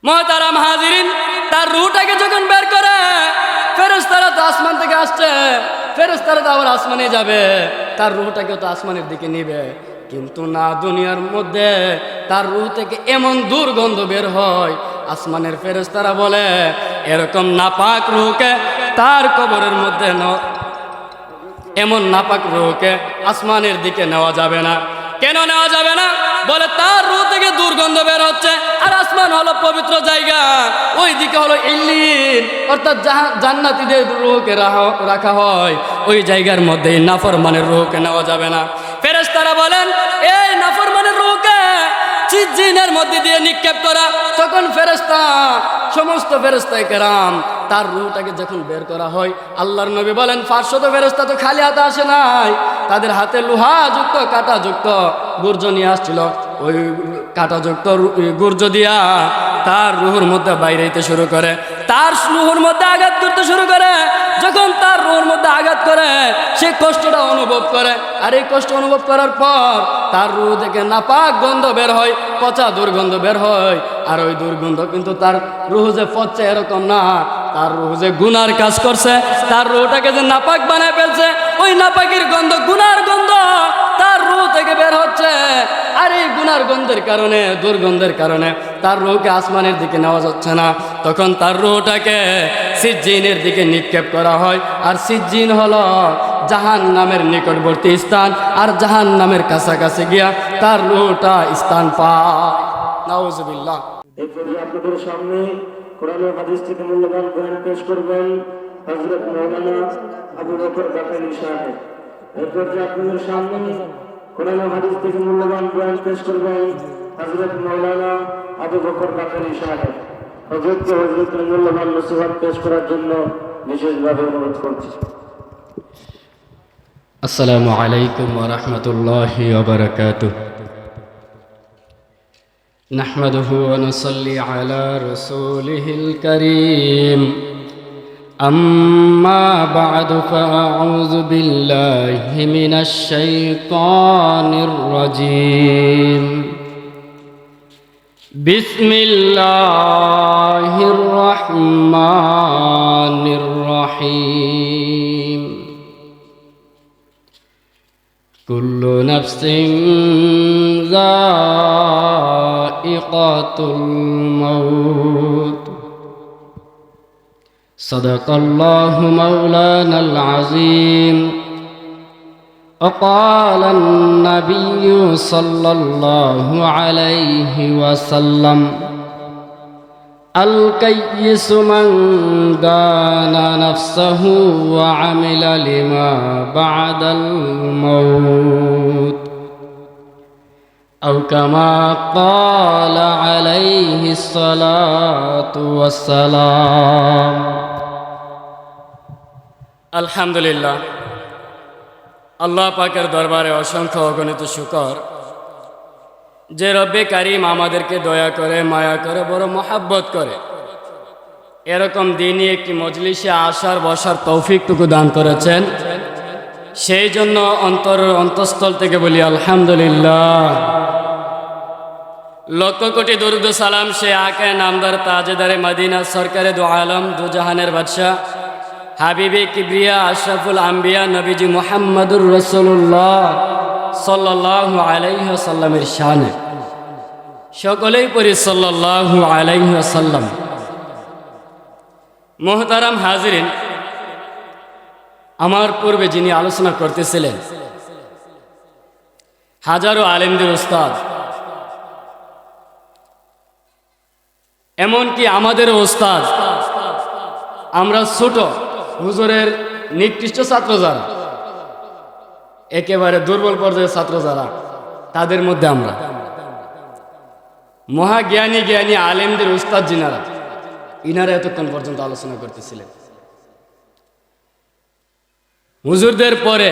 মুহতারাম হাজিরিন, তার রূহটাকে যখন বের করে, ফেরেশতারা তো আসমান থেকে আসছে, ফেরেশতারা তো আবার আসমানে যাবে, তার রূহটাকে তো আসমানের দিকে নিবে। কিন্তু না, দুনিয়ার মধ্যে তার রূহ থেকে এমন দুর্গন্ধ বের হয়, আসমানের ফেরেশতারা বলে এরকম নাপাক রূহকে তার কবরের মধ্যে এমন নাপাক রূহকে আসমানের দিকে নেওয়া যাবে না। কেন নেওয়া যাবে না? বলে তার রূহ থেকে দুর্গন্ধ বের হচ্ছে, আর আসমান হলো পবিত্র জায়গা, ওই দিকে হলো ইল্লিন, অর্থাৎ জান্নাতীদের রূহকে রাখা হয়, ওই জায়গার মধ্যে নাফরমানের রূহকে নেওয়া যাবে না। ফেরেশতারা বলেন এই নাফরমানের রূহকে সিজ্জিনের মধ্যে দিয়ে নিক্ষেপ করা। তখন ফেরেশতা, সমস্ত ফেরেশতায়ে কেরাম তার রূহটাকে যখন বের করা হয়, আল্লাহর নবী বলেন 500 ফেরেশতা তো খালি হাতে আসে নাই, তাদের হাতে লোহাযুক্ত কাঁটাযুক্ত গুর্জ নিয়ে আসছিল। ওই কাঁটাযুক্ত গুর্জ দিয়া তার রুহুর মধ্যে বাইরে হইতে শুরু করে, তার রুহুর মধ্যে আঘাত করতে শুরু করে। যখন তার রুহুর মধ্যে আঘাত করে, সে কষ্টটা অনুভব করে, আর এই কষ্ট অনুভব করার পর তার রুহ থেকে নাপাক গন্ধ বের হয়, পচা দুর্গন্ধ বের হয়। আর ওই দুর্গন্ধ কিন্তু তার রুহ যে পচছে এরকম না, তার রুহ যে গুনার কাজ করছে, তার রুহটাকে যে নাপাক বানায় ফেলছে, ওই নাপাকের গন্ধ, গুনার গন্ধ তার রুহ থেকে বের হচ্ছে। আর এই গুনার গন্ধের কারণে, দুর্গন্ধের কারণে তার রুহকে আসমানের দিকে নেওয়া যাচ্ছে না। তখন তার রুহটাকে সিজ্জিনের দিকে নিক্ষেপ করা হয়। আর সিজ্জিন হলো জাহান্নামের নিকটবর্তী স্থান, আর জাহান্নামের কাছাকাছি গিয়া তার রুহটা স্থান পায়। নাউজুবিল্লাহ। এরপরে আপনাদের সামনে কোরআন ও হাদিস থেকে মূল্যবান বয়ান পেশ করবেন হযরত মাওলানা আবু বকর বাকারী সাহেব। এরপরে আপনাদের সামনে কোরআন ও হাদিস থেকে মূল্যবান বয়ান পেশ করবেন হযরত মাওলানা আবু বকর বাকারী সাহেব। হযরতের মূল্যবান নসিহত পেশ করার জন্য বিশেষভাবে অনুরোধ করছি। আসসালামু আলাইকুম ওয়া রাহমাতুল্লাহি ওয়া বারাকাতুহু। নাহমাদুহু ওয়া নুসাল্লি আলা রাসূলিহিল কারীম। আম্মা বা'দু ফাআউযু বিল্লাহি মিনাশ শাইতানির রাজীম। বিসমিল্লাহির রাহমানির রাহিম। কুল্লু নাফসিন যায়িকাতুল মাউত। সাদাকাল্লাহু মাওলানাল আযীম। وقال النبي صلى الله عليه وسلم الكيس من دان نفسه وعمل لما بعد الموت أو كما قال عليه الصلاة والسلام। الحمد لله। আল্লাহ পাকের দরবারে অসংখ্য অগণিত শুকর, যে রব্বে কারিম আমাদেরকে দয়া করে, মায়া করে, বড় মহাব্বত করে, এরকম দিনই একটি মজলিসে আসার বসার তৌফিকটুকু দান করেছেন। সেই জন্য অন্তঃস্থল থেকে বলি আলহামদুলিল্লাহ। লক্ষ কোটি দরুদ সালাম সে আকে নামদার তাজেদারে মদিনা সরকারে দু আলম দু জাহানের বাদশাহ হাবিবে কিবরিয়া আশরাফুল আম্বিয়া নবীজি মুহাম্মদুর রাসূলুল্লাহ সাল্লাল্লাহু আলাইহি ওয়াসাল্লামের শানে। সকলেই পড়ি সাল্লাল্লাহু আলাইহি ওয়াসাল্লাম। মুহতারাম হাজিরিন, আমার পূর্বে যিনি আলোচনা করতেছিলেন হাজারো আলেমদের উস্তাদ, এমনকি আমাদেরও উস্তাদ। আমরা ছোট হুজুরের নিকৃষ্ট ছাত্র যারা, একেবারে দুর্বল পর্যায়ের ছাত্র যারা, তাদের মধ্যে আমরা মহাজ্ঞানী জ্ঞানী আলেমদের উস্তাদ যিনারা, ইনারা এতক্ষণ পর্যন্ত আলোচনা করতেছিলেন। হুজুরদের পরে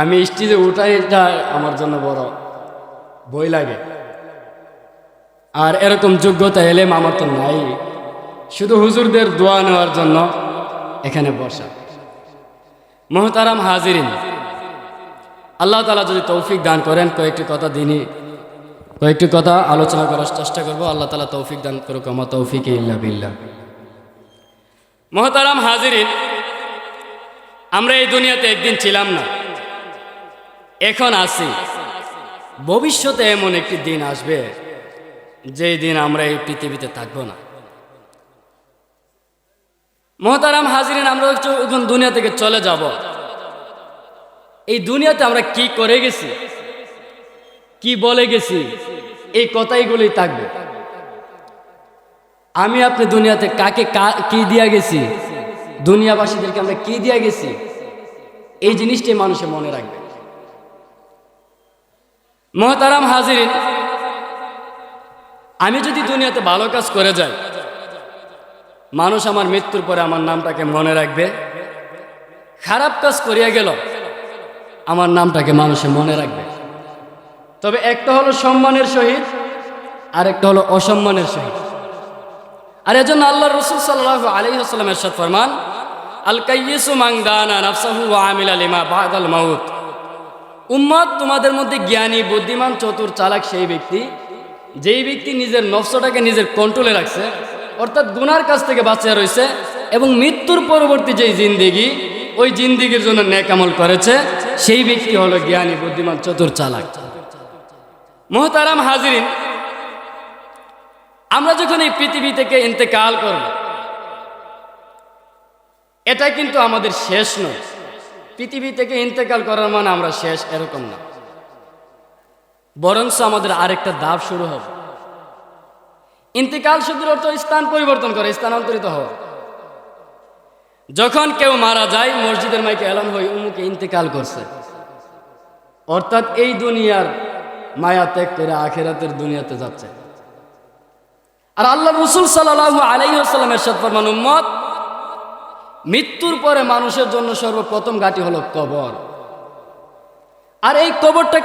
আমি স্টেজে উঠাই, এটা আমার জন্য বড় ভয় লাগে। আর এরকম যোগ্যতা এলেম আমার তো নাই, শুধু হুজুরদের দোয়া নেওয়ার জন্য এখানে বসা। মুহতারাম হাজিরিন, আল্লাহ তাআলা যদি তৌফিক দান করেন, কয়েকটি কথা দিনই কয়েকটি কথা আলোচনা করার চেষ্টা করব। আল্লাহ তাআলা তৌফিক দান করুক, আমা তৌফিক ইল্লা বিল্লাহ। মুহতারাম হাজিরিন, আমরা এই দুনিয়াতে একদিন ছিলাম না, এখন আছি। ভবিষ্যতে এমন একটি দিন আসবে যেই দিন আমরা এই পৃথিবীতে থাকব না। মুহতারাম হাজিরিন, আমরা যখন দুনিয়া থেকে চলে যাব, এই দুনিয়াতে আমরা কি করে গেছি, কি বলে গেছি, এই কথাইগুলোই থাকবে। আমি আপনি দুনিয়াতে কাকে কি দিয়া গেছি, দুনিয়াবাসীদেরকে আমরা কি দিয়া গেছি, এই জিনিসটাই মানুষের মনে রাখবে। মুহতারাম হাজিরিন, আমি যদি দুনিয়াতে ভালো কাজ করে যাই, মানুষ আমার মৃত্যুর পরে আমার নামটাকে মনে রাখবে। খারাপ কাজ করিয়া গেল, আমার নামটাকে মানুষে মনে রাখবে। তবে একটা হলো সম্মানের সহিত, আর একটা হলো অসম্মানের সহিত। আর এজন্য আল্লাহ রাসূল সাল্লাল্লাহু আলাইহি ওয়াসাল্লাম ইরশাদ ফরমান, আল কাইয়িসু মান দানা নাফসাহু ওয়া আমিলা লিমা বাদাল মাউত। উম্মত, তোমাদের মধ্যে জ্ঞানী, বুদ্ধিমান, চতুর, চালাক সেই ব্যক্তি, যেই ব্যক্তি নিজের নফসটাকে নিজের কন্ট্রোলে রাখছে, অর্থাৎ গুনার কাছ থেকে বাঁচিয়ে রয়েছে, এবং মৃত্যুর পরবর্তী যেই জিন্দেগি, ওই জিন্দেগির জন্য নেক আমল করেছে, সেই ব্যক্তি হলো জ্ঞানী, বুদ্ধিমান, চতুর, চালাক। মুহতারাম হাজিরিন, আমরা যখন এই পৃথিবী থেকে ইন্তেকাল করব, এটা কিন্তু আমাদের শেষ নয়। পৃথিবী থেকে ইন্তেকাল করার মানে আমরা শেষ, এরকম না। বরঞ্চ আমাদের আরেকটা ধাপ শুরু হবে। ইন্তেকাল শব্দের অর্থ স্থান পরিবর্তন করে, স্থানান্তরিত হওয়া। যখন কেউ মারা যায়, মসজিদের মাইকে এলান হয়, উমুকে ইন্তেকাল করছে, অর্থাৎ এই দুনিয়ার মায়া ত্যাগ করে আখিরাতের দুনিয়াতে যাচ্ছে। আর আল্লাহ রাসূল সাল্লাল্লাহু আলাইহি ওয়াসাল্লাম ইরশাদ ফরমান, উম্মত, মৃত্যুর পরে মানুষের জন্য সর্বপ্রথম ঘাঁটি হলো কবর। আর এই কবরটা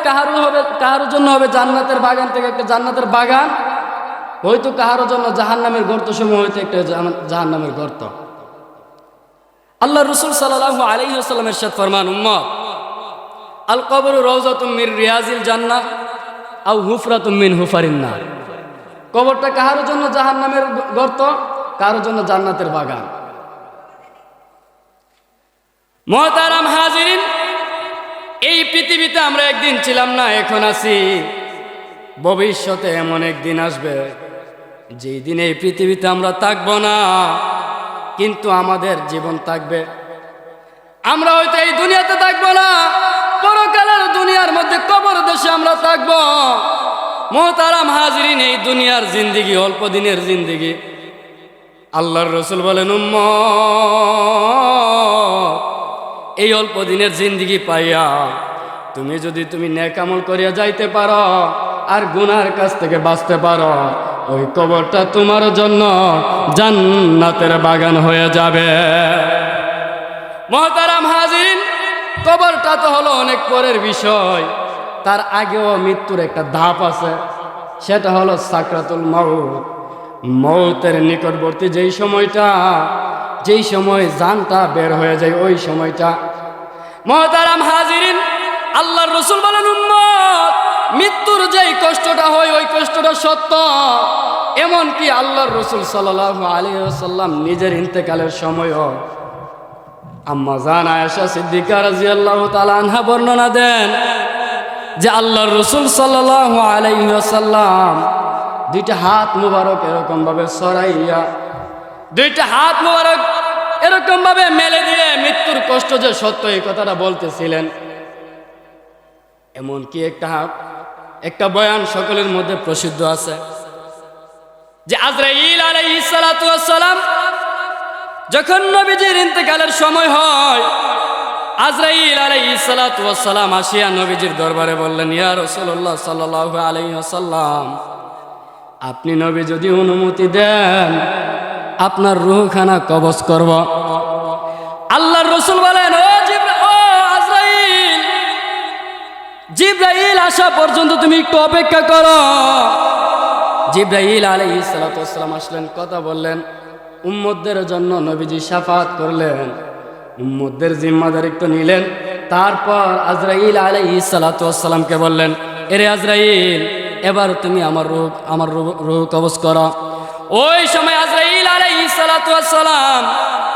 কাহারও জন্য হবে জান্নাতের বাগান থেকে একটা জান্নাতের বাগান, হয়তো কাহারও জন্য জাহান্নামের গর্ত সমূহ হইতে একটা জাহান্নামের গর্ত। আল্লাহ রাসূল সাল্লাল্লাহু আলাইহি ওয়াসাল্লাম ইরশাদ ফরমান, উম্মত, আল কবরু রাউযাতুম মির রিয়াজিল জান্নাহ আও হুফরাতুম মিন হুফারিন নার। কবরটা কাহারও জন্য জাহান্নামের গর্ত, কারোর জন্য জান্নাতের বাগান। মুহতারাম হাজিরিন, এই পৃথিবীতে আমরা একদিন ছিলাম না, এখন আছি। ভবিষ্যতে এমন একদিন আসবে যেই দিন এই পৃথিবীতে আমরা থাকবো না, কিন্তু আমাদের জীবন থাকবে। আমরা হয়তো এই দুনিয়াতে থাকবো না, পরকালের দুনিয়ার মধ্যে কবর দেশে আমরা থাকবো। মুহতারাম হাজিরিন, এই দুনিয়ার জিন্দেগি অল্প দিনের জিন্দেগি। আল্লাহর রাসূল বলেন, উম্মত, এই অল্প দিনের জিন্দেগি পাইয়া তুমি নেক আমল করিয়া যাইতে পারো, আর গুনার কাছ থেকে বাঁচতে পারো, ওই কবরটা তোমার জন্য জান্নাতের বাগান হয়ে যাবে। মুহতারাম হাজিরিন, কবরটা তো হলো অনেক পরের বিষয়, তার আগেও মৃত্যুর একটা ধাপ আছে, সেটা হলো সাকরাতুল মাউত। মৌতের নিকটবর্তী যেই সময় জানটা বের হয়ে যায়, ওই সময়টা। মুহতারাম হাজিরিন, আল্লাহর রাসূল বলেন, উম্মত, মৃত্যুর যেই কষ্টটা হয়, ওই কষ্টটা সত্য। এমনকি আল্লাহর রাসূল সাল্লাল্লাহু আলাইহি ওয়াসাল্লাম নিজের ইন্তেকালের সময়ও আম্মা জান আয়েশা সিদ্দিকা রাদিয়াল্লাহু তাআলা আনহা বর্ণনা দেন যে আল্লাহর রাসূল সাল্লাল্লাহু আলাইহি ওয়াসাল্লাম দুইটা হাত মুবারক এরকম ভাবে সরাইয়া, দুইটা হাত মুবারক এরকম ভাবে মেলে দিয়ে মৃত্যুর কষ্ট যে সত্য, এই কথাটা বলতেছিলেন। এমনকি একটা বয়ান সকলের মধ্যে প্রসিদ্ধ আছে যে আজরাইল আলাইহিস সালাতু ওয়াস সালাম যখন নবীজির ইন্তেকালের সময় হয়, আজরাইল আলাইহিস সালাতু ওয়াস সালাম আসিয়া নবীজির দরবারে বললেন, ইয়া রাসূলুল্লাহ সাল্লাল্লাহু আলাইহি ওয়াসাল্লাম, আপনি নবী যদি অনুমতি দেন, আপনার রূহখানা কবজ করব। আল্লাহর রাসূল বলেন, ও আজরাইল, জিবরাইল আসা পর্যন্ত তুমি একটু অপেক্ষা করো। জিবরাইল আলাইহিস সালাতু ওয়াস সালাম আসলেন, কথা বললেন, উম্মতদের জন্য নবীজি শাফাত করলেন, উম্মতদের জিম্মাদারি একটু নিলেন। তারপর আজরাইল আলাইহিস সালাতু ওয়াস সালামকে বললেন, এরে আজরাইল, এবার তুমি আমার রূহ কবজ করো। ওই সময় আজরাইল আলাইহিস সালাতু ওয়াস সালাম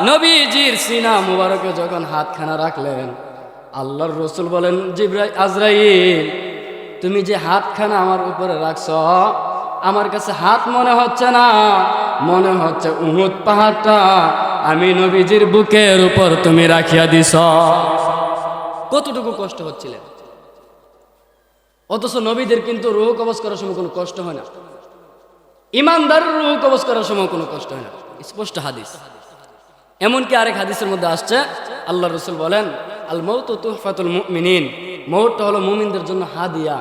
নবীজির সিনা মুবারকে যখন হাতখানা রাখলেন, আল্লাহর রাসূল বলেন, আজরাইল তুমি যে হাতখানা আমার উপরে রাখছো, আমার কাছে হাত মনে হচ্ছে না, মনে হচ্ছে উহুদ পাহাড়টা আমি নবীজির বুকের উপর তুমি রাখিয়া দিছ। কতটুকু কষ্ট হচ্ছিলেন, অথচ নবীদের কিন্তু রূহ কবজ করার সময় কোনো কষ্ট হয় না, ইমানদার রূহ কবজ করার সময় কোনো কষ্ট হয় না, স্পষ্ট হাদিস। এমনকি আরেক হাদিসের মধ্যে আসছে, আল্লাহ রাসূল বলেন, আল মাউতু তুহফাতুল মুমিনিন, মৌতটা হলো মুমিনদের জন্য হাদিয়া।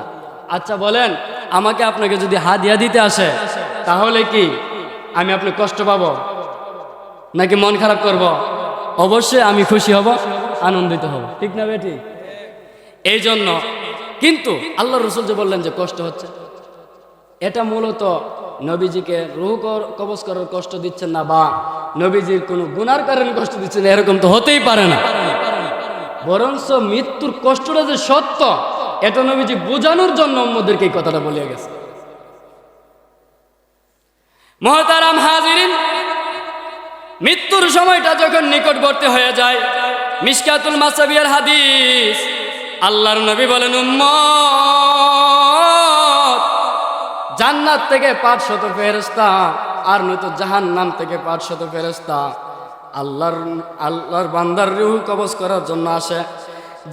আচ্ছা বলেন, আমাকে আপনাকে যদি হাদিয়া দিতে আসে, তাহলে কি আমি আপনি কষ্ট পাবো নাকি মন খারাপ করব? অবশ্যই আমি খুশি হব, আনন্দিত হব, ঠিক না বেটি? এই জন্য কিন্তু আল্লাহ রাসূল যে বললেন যে কষ্ট হচ্ছে, এটা মূলত নবীজিকে রূহ কবজ করার কষ্ট দিচ্ছেন না, বা নবীজির কোনো গুনার কারণে কষ্ট দিচ্ছেন, এরকম তো হতেই পারে না। বরঞ্চ মৃত্যুর কষ্টটা যে সত্য, এটা নবীজি বোঝানোর জন্য উম্মতদেরকে এই কথাটা বলিয়া গেছে। মুহতারাম হাজিরিন, মৃত্যুর সময়টা যখন নিকটবর্তী হয়ে যায়, মিশকাতুল মাসাবিয়ার হাদিস, আল্লাহর নবী বলেন, উম্মত জান্নাত থেকে 500 ফেরেশতা আর নয়তো জাহান্নাম থেকে 500 ফেরেশতা আল্লাহর বান্দার রূহ কবজ করার জন্য আসে।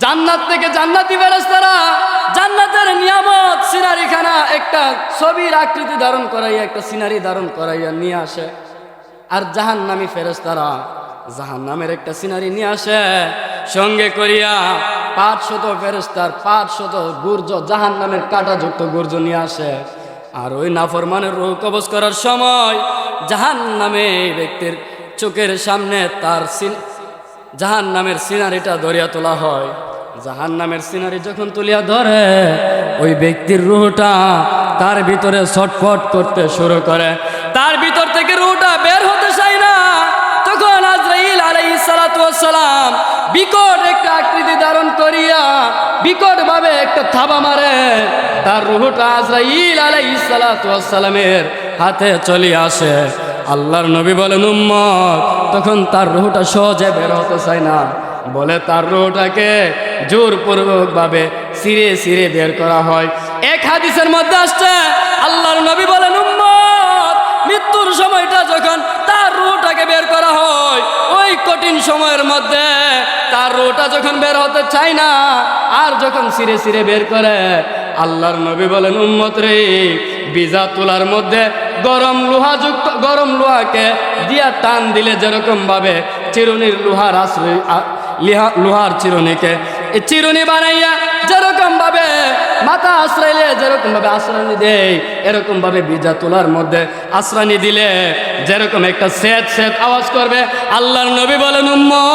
জান্নাত থেকে জান্নাতি ফেরেশতারা জান্নাতের নিয়ামত সিনারিখানা একটা ছবির আকৃতি ধারণ করাইয়া, একটা সিনারি ধারণ করাইয়া নিয়ে আসে। আর জাহান্নামী ফেরেশতারা জাহান্নামের একটা সিনারি নিয়ে আসে সঙ্গে করিয়া। 500 ফেরেশতার 500 গুর্জ, জাহান্নামের কাঁটাযুক্ত গুর্জ নিয়ে আসে। আর ওই নাফরমানের রূহ কবজ করার সময় জাহান্নামে ব্যক্তির চোখের সামনে তার জাহান্নামের সিনারিটা ধরিয়া তোলা হয়। জাহান্নামের সিনারি যখন তুলিয়া ধরে, ওই ব্যক্তির রূহটা তার ভিতরে ছটফট করতে শুরু করে, তার ভিতর থেকে রূহটা বের হতে চায় না। তখন আজরাইল আলাইহিস সালাতু ওয়াস সালাম বিকট একটা আকৃতি ধারণ করিয়া বিকট ভাবে একটা থাবা মারে, তার রূহটা আজরাইল আলাইহিস সালাতু ওয়াস সালামের হাতে চলে আসে। আল্লাহর নবী বলেন, উম্মত তখন তার রূহটা সহজে বের হতে চায় না, বলে তার রূহটাকে জোরপূর্বক ভাবে ছিঁড়ে ছিঁড়ে বের করা হয়। এক হাদিসের মধ্যে আসছে, আল্লাহর নবী বলেন, উম্মত মৃত্যুর সময়টা যখন তার রূহটাকে বের করা হয়, ওই কঠিন সময়ের মধ্যে তার রূহটা যখন বের হতে চায় না, আর যখন ছিঁড়ে ছিঁড়ে বের করে, আল্লাহর নবী বলেন, উম্মত রে, বিজা তুলার মধ্যে গরম লোহাকে দিয়া টান দিলে যেরকম ভাবে চিরুনির লোহার চিরুনিকে চিরুনি বানাইয়া যেরকম ভাবে মাথা আশ্রাইলে যেরকম ভাবে আশ্রানি দেয়, এরকম ভাবে বিজা তুলার মধ্যে আশ্রানি দিলে যেরকম একটা সেট সেট আওয়াজ করবে। আল্লাহর নবী বলেন, উম্মত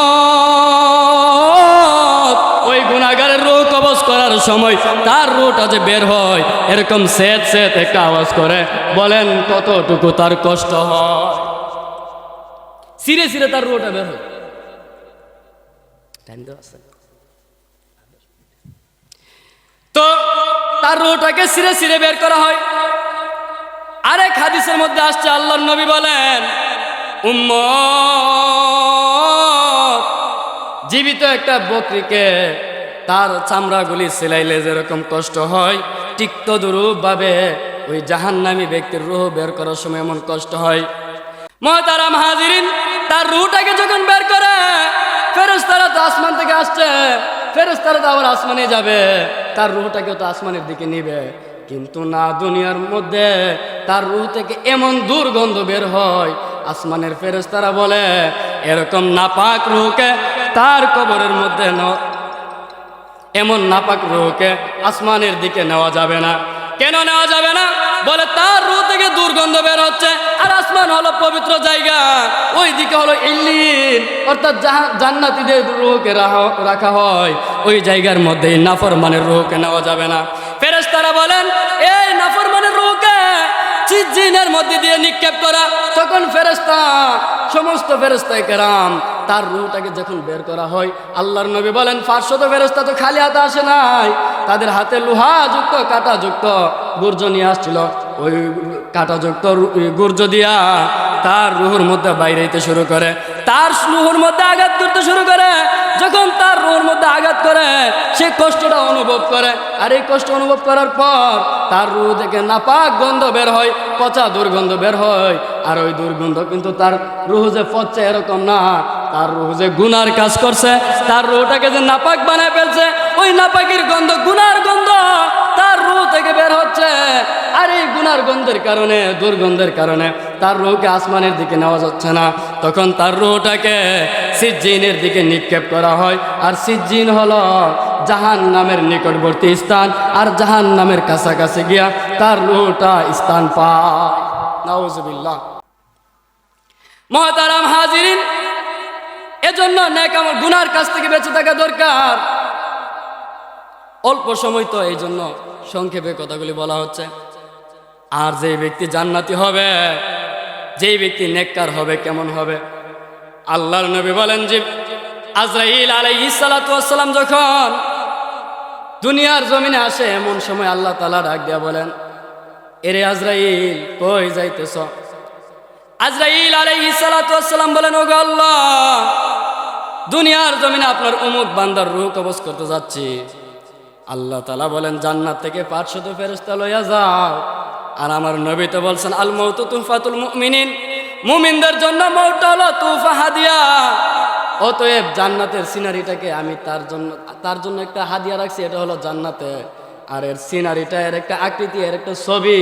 ওই গুনাহগারের রূহ কবজ করার সময় তার রূহটা যে বের হয়, এরকম সেট সেট একটা আওয়াজ করে। বলেন কতটুকু তার কষ্ট হয়, সিরে সিরে তার রূহটা বের হয়। তো তার রূহটাকে সিরে সিরে বের করা হয়। আরেক হাদিসের মধ্যে আসছে, আল্লাহর নবী বলেন, উম্মত জীবিত একটা বকরিকে তার চামড়াগুলি সেলাইলে যেরকম কষ্ট হয়, ঠিক তদরূপ ভাবে ওই জাহান্নামী ব্যক্তির রূহ বের করার সময় এমন কষ্ট হয়। মুহতারাম হাজিরিন, তার রূহটাকে যখন বের করে, ফেরেশতারা তো আসমান থেকে আসছে, ফেরেশতারা তো আবার আসমানে যাবে, তার রূহটাকেও তো আসমানের দিকে নিবে। কিন্তু না, দুনিয়ার মধ্যে তার রূহ থেকে এমন দুর্গন্ধ বের হয়, আসমানের ফেরেশতারা বলে, এরকম নাপাক রূহকে তার কবরের মধ্যে এমন নাপাক রূহকে আসমানের দিকে নেওয়া যাবে না। কেন নেওয়া যাবে না? বলে তার রূহ থেকে দুর্গন্ধ বের হচ্ছে, আর আসমান হলো পবিত্র জায়গা, ওই দিকে হলো ইল্লিন, অর্থাৎ জান্নাতীদের রূহকে রাখা হয়, ওই জায়গার মধ্যে নাফরমানের রূহকে নেওয়া যাবে না। ফেরেশতারা বলেন, এই নাফরমানের রূহকে সিজ্জিনের মধ্যে দিয়ে নিক্ষেপ করা। তখন ফেরেশতা সমস্ত ফেরেশতায়ে কেরাম তার রূহটাকে যখন বের করা হয়, আল্লাহর নবী বলেন 500 ফেরেশতা তো খালি হাতে আসে নাই, তাদের হাতে লোহাযুক্ত কাঁটাযুক্ত গুর্জ নিয়ে আসছিল। ওই কাঁটাযুক্ত গুর্জ দিয়া তার রুহুর মধ্যে বাইরে হইতে শুরু করে, তার রুহুর মধ্যে আঘাত করতে শুরু করে। যখন তার রুহুর মধ্যে আঘাত করে সে কষ্টটা অনুভব করে, আর এই কষ্ট অনুভব করার পর তার রুহ থেকে নাপাক গন্ধ বের হয়, পচা দুর্গন্ধ বের হয়। আর ওই দুর্গন্ধ কিন্তু তার রুহ যে পচছে এরকম না, তার রুহ যে গুনার কাজ করছে, তার রুহটাকে যে নাপাক বানায় ফেলছে, ওই নাপাকের গন্ধ, গুনার গন্ধ তার রুহ থেকে বের হচ্ছে। আর এই গুনার গন্ধের কারণে, দুর্গন্ধের কারণে তার রুহকে আসমানের দিকে নেওয়া যাচ্ছে না। তখন তার রুহটাকে সিজ্জিনের দিকে নিক্ষেপ করা হয়। আর সিজ্জিন হলো জাহান্নামের নিকটবর্তী স্থান, আর জাহান্নামের কাছাকাছি গিয়া তার রুহটা স্থান পায়। নাউজুবিল্লাহ। মুহতারাম হাজিরিন, এজন্য নেক আমল, গুনার কাছ থেকে বেঁচে থাকা দরকার। অল্প সময় তো, এই জন্য সংক্ষেপে কথাগুলি বলা হচ্ছে। আর যে ব্যক্তি জান্নাতি হবে, যেই ব্যক্তি নেককার হবে, কেমন হবে? আল্লাহর নবী বলেন যে আজরাইল আলাইহিস সালাতু ওয়াস সালাম যখন দুনিয়ার জমিনে আসে, এমন সময় আল্লাহ তাআলা ডাক দিয়া বলেন, এরে আজরাইল কই যাইতেছ? আজরাইল আলাইহিস সালাতু ওয়াস সালাম বলেন, ওগো আল্লাহ, দুনিয়ার জমিনে আপনার অমুক বান্দার রূহ কবজ করতে যাচ্ছি। আল্লাহ তাআলা বলেন, জান্নাত থেকে 500 ফেরেশতা লইয়া যাও। আর আমার নবী তো বলছেন, আল মাউতু তুহফাতুল মুমিনিন, মুমিনদের জন্য মওত হলো তুহফা, হাদিয়া। অতএব জান্নাতের সিনারিটাকে আমি তার জন্য একটা হাদিয়া রাখছি, এটা হলো জান্নাতে। আর এর সিনারিটা, এর একটা আকৃতি, এর একটা ছবি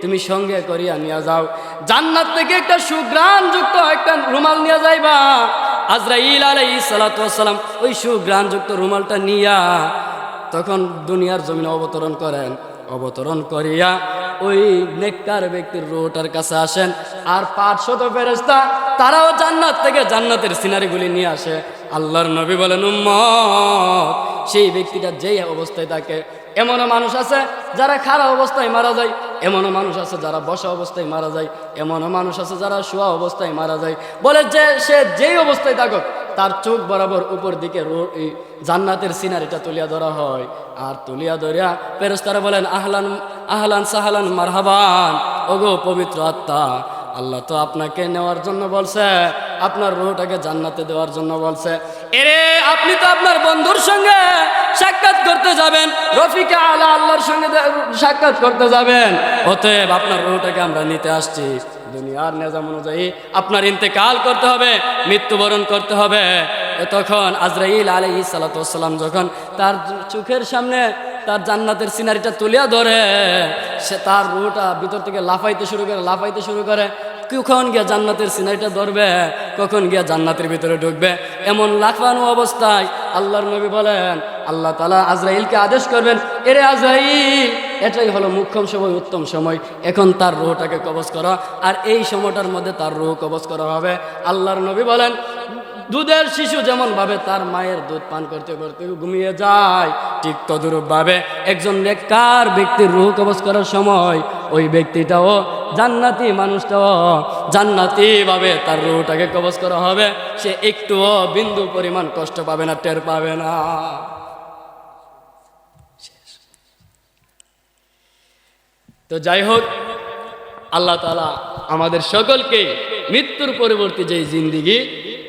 তুমি সঙ্গে করিয়া নিয়ে যাও। জান্নাত থেকে একটা সুঘ্রাণযুক্ত একটা রুমাল নিয়ে যাইবা। আজরাইল আলাইহিস সালাতু ওয়াস সালাম ওই সুঘ্রাণযুক্ত রুমালটা নিয়া তখন দুনিয়ার জমিনে অবতরণ করেন। অবতরণ করিয়া ওই নেককার ব্যক্তির রুহটার কাছে আসেন। আর 500 ফেরেশতা তারাও জান্নাত থেকে জান্নাতের সিনারিগুলি নিয়ে আসে। আল্লাহর নবী বলেন, উম্মত, সেই ব্যক্তিটা যেই অবস্থায় থাকে, এমনও মানুষ আছে যারা খাড়া অবস্থায় মারা যায়, এমনও মানুষ আছে যারা বসা অবস্থায় মারা যায়, এমনও মানুষ আছে যারা শোয়া অবস্থায় মারা যায়। বলে যে সে যেই অবস্থায় থাকুক, তার চোখ বরাবর উপর দিকে জান্নাতের সিনারিটা তুলিয়া ধরা হয়। আর তুলিয়া ধরিয়া ফেরেশতারা বলেন, আহলান আহলান সাহলান মারহাবান, ওগো পবিত্র আত্মা, আল্লাহ তো আপনাকে নেওয়ার জন্য বলছে, আপনার রূহটাকে জান্নাতে দেওয়ার জন্য বলছে। এরে, আপনি তো আপনার বন্ধুর সঙ্গে সাক্ষাৎ করতে যাবেন, রফিকে আলা আল্লাহর সঙ্গে সাক্ষাৎ করতে যাবেন। অতএব আপনার রূহটাকে আমরা নিতে আসছি। দুনিয়ার নিজাম অনুযায়ী আপনার ইন্তেকাল করতে হবে, মৃত্যুবরণ করতে হবে। তখন আজরাইল আলাইহিস সালাতু ওয়াস সালাম যখন তার চোখের সামনে তার জান্নাতের সিনারিটা তুলিয়া ধরে, সে তার রুহটা ভিতর থেকে লাফাইতে শুরু করে। কখন গিয়া জান্নাতের সিনারিটা ধরবে, কখন গিয়া জান্নাতের ভিতরে ঢুকবে, এমন লাফানো অবস্থায় আল্লাহর নবী বলেন, আল্লাহ তাআলা আজরাইলকে আদেশ করবেন, এরে আজরাইল, এটাই হলো মুখ্যম সময়, উত্তম সময়, এখন তার রুহটাকে কবজ করা। আর এই সময়টার মধ্যে তার রুহ কবজ করা হবে। আল্লাহর নবী বলেন, দুধের শিশু যেমন ভাবে তার মায়ের দুধ পান করতে করতে ঘুমিয়ে যায়, ঠিক তদরূপ ভাবে একজন নেককার ব্যক্তির রূহ কবজ করার সময় ওই ব্যক্তিটাও জান্নাতি, মানুষটাও জান্নাতি ভাবে তার রূহটাকে কবজ করা হবে। সে একটুও বিন্দু পরিমাণ কষ্ট পাবে না, টের পাবে না। তো যাই হোক, আল্লাহ তাআলা আমাদের সকলকে মৃত্যুর পরবর্তী যে জিন্দিগি,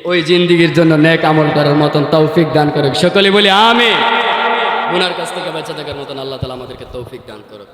ওই জিন্দিগির জন্য নেক আমল করার মতন তৌফিক দান করুক। সকলে বলি আমিন। গুনার কাছ থেকে বেঁচে থাকার মতন আল্লাহ তাআলা আমাদেরকে তৌফিক দান করুক।